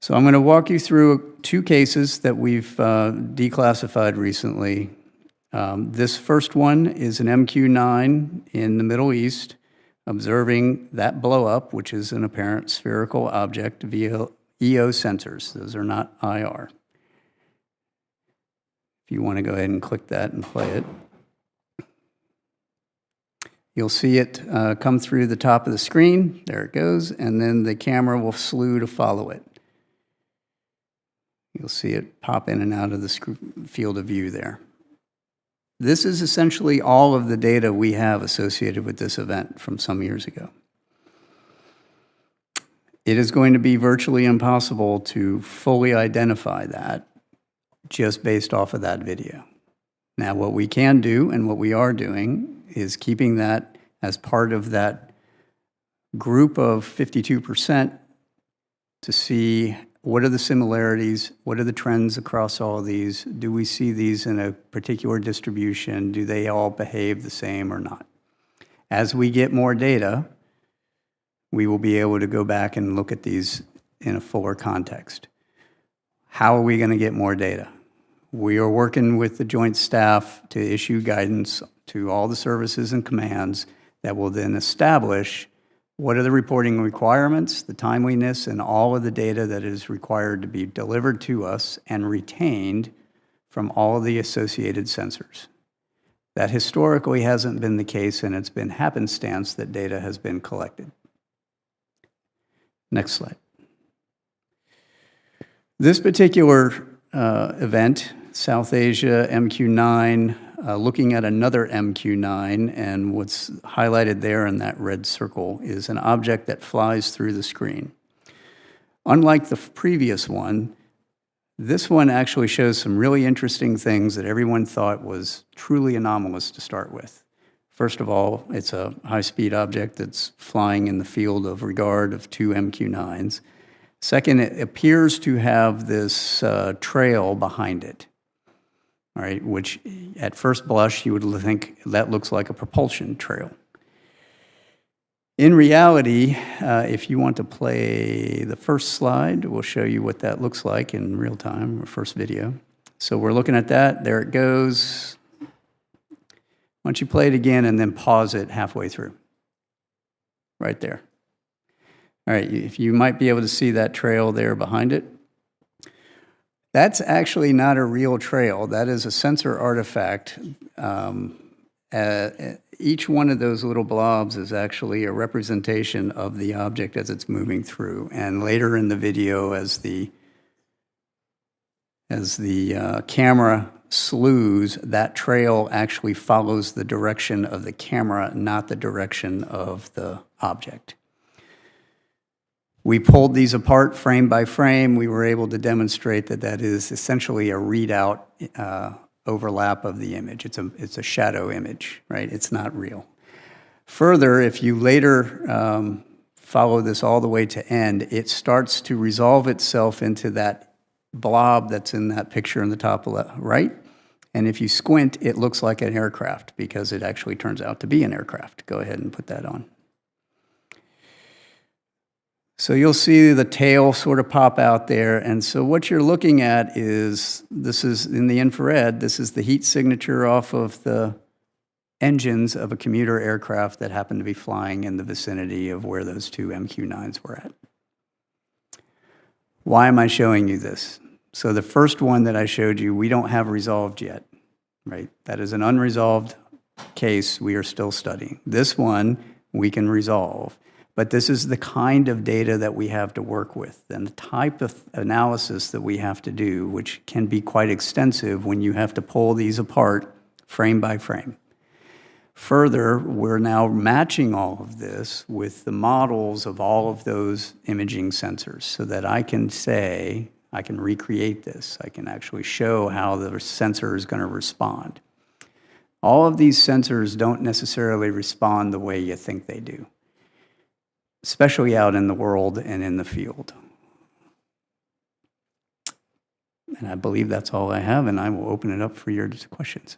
So I'm going to walk you through two cases that we've declassified recently. This first one is an MQ-9 in the Middle East, observing that blow up, which is an apparent spherical object via EO sensors. Those are not IR. If you want to go ahead and click that and play it, you'll see it come through the top of the screen. There it goes, and then the camera will slew to follow it. You'll see it pop in and out of the field of view there. This is essentially all of the data we have associated with this event from some years ago. It is going to be virtually impossible to fully identify that just based off of that video. Now, what we can do and what we are doing is keeping that as part of that group of 52% to see what are the similarities, what are the trends across all of these, do we see these in a particular distribution, do they all behave the same or not? As we get more data, we will be able to go back and look at these in a fuller context. How are we going to get more data? We are working with the Joint Staff to issue guidance to all the services and commands that will then establish what are the reporting requirements, the timeliness, and all of the data that is required to be delivered to us and retained from all of the associated sensors. That historically hasn't been the case, and it's been happenstance that data has been collected. Next slide. This particular event, South Asia MQ-9, looking at another MQ-9, and what's highlighted there in that red circle is an object that flies through the screen. Unlike the previous one, this one actually shows some really interesting things that everyone thought was truly anomalous to start with. First of all, it's a high-speed object that's flying in the field of regard of two MQ-9s. Second, it appears to have this trail behind it. All right, which at first blush you would think that looks like a propulsion trail. In reality, if you want to play the first slide, we'll show you what that looks like in real time, our first video. So we're looking at that, there it goes. Why don't you play it again and then pause it halfway through? Right there. All right, if you might be able to see that trail there behind it. That's actually not a real trail. That is a sensor artifact. Each one of those little blobs is actually a representation of the object as it's moving through. And later in the video, as the camera slews, that trail actually follows the direction of the camera, not the direction of the object. We pulled these apart frame by frame. We were able to demonstrate that that is essentially a readout overlap of the image. It's a shadow image, right? It's not real. Further, if you later follow this all the way to end, it starts to resolve itself into that blob that's in that picture in the top left, right? And if you squint, it looks like an aircraft because it actually turns out to be an aircraft. Go ahead and put that on. So you'll see the tail sort of pop out there. And so what you're looking at is, this is in the infrared, this is the heat signature off of the engines of a commuter aircraft that happened to be flying in the vicinity of where those two MQ-9s were at. Why am I showing you this? So the first one that I showed you, we don't have resolved yet, right? That is an unresolved case we are still studying. This one we can resolve. But this is the kind of data that we have to work with and the type of analysis that we have to do, which can be quite extensive when you have to pull these apart frame by frame. Further, we're now matching all of this with the models of all of those imaging sensors so that I can say, I can recreate this. I can actually show how the sensor is going to respond. All of these sensors don't necessarily respond the way you think they do, especially out in the world and in the field. And I believe that's all I have, and I will open it up for your questions.